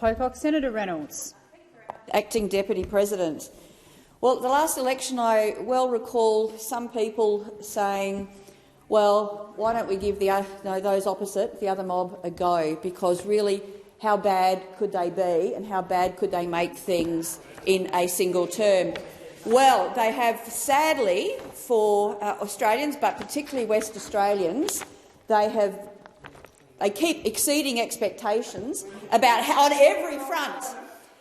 Pocock. Senator Reynolds. Acting Deputy President. Well, the last election I well recall some people saying, well, why don't we give those opposite, the other mob, a go, because really how bad could they be and how bad could they make things in a single term? Well, they have, sadly, for Australians, but particularly West Australians, they keep exceeding expectations about how, on every front.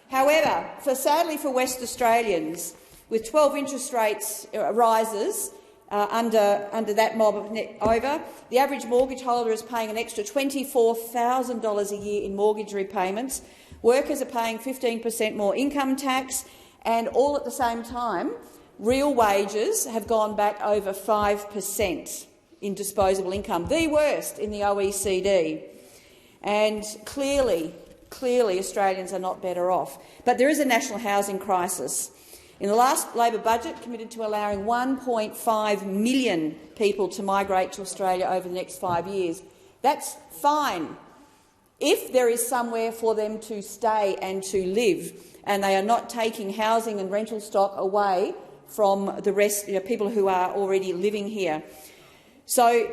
However, sadly for West Australians, with 12 interest rates rises under that mob over, the average mortgage holder is paying an extra $24,000 a year in mortgage repayments. Workers are paying 15% more income tax, and all at the same time, real wages have gone back over 5% in disposable income, the worst in the OECD. And clearly Australians are not better off. But there is a national housing crisis. In the last Labor budget, committed to allowing 1.5 million people to migrate to Australia over the next 5 years. That's fine if there is somewhere for them to stay and to live, and they are not taking housing and rental stock away from the rest, people who are already living here. So,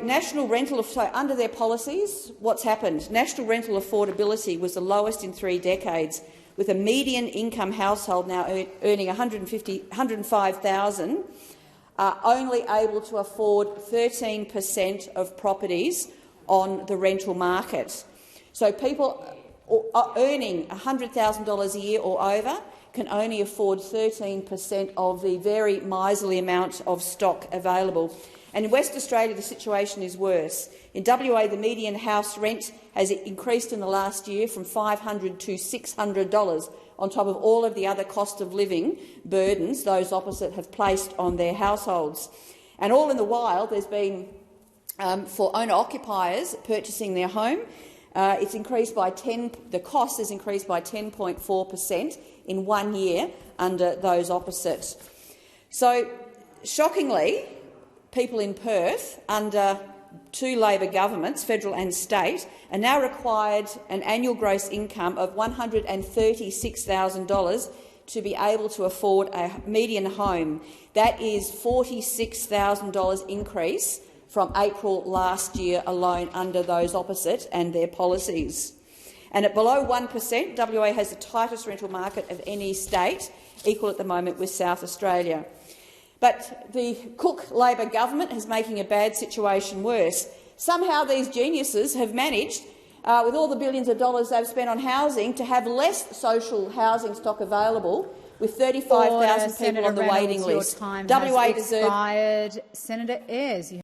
under their policies, what's happened? National rental affordability was the lowest in 3 decades, with a median income household now earning $105,000, only able to afford 13% of properties on the rental market. So people earning $100,000 a year or over can only afford 13% of the very miserly amount of stock available. And in West Australia, the situation is worse. In WA, the median house rent has increased in the last year from $500 to $600, on top of all of the other cost of living burdens those opposite have placed on their households. And all in the while, there's been, for owner-occupiers purchasing their home, it's increased by the cost has increased by 10.4% in 1 year under those opposite. So, shockingly, people in Perth, under 2 Labor governments, federal and state, are now required an annual gross income of $136,000 to be able to afford a median home. That is $46,000 increase from April last year alone under those opposite and their policies. And at below 1%, WA has the tightest rental market of any state, equal at the moment with South Australia. But the Cook Labor government is making a bad situation worse. Somehow these geniuses have managed, with all the billions of dollars they've spent on housing, to have less social housing stock available, with 35,000 people on the waiting list. WA deserves. Senator Ayres.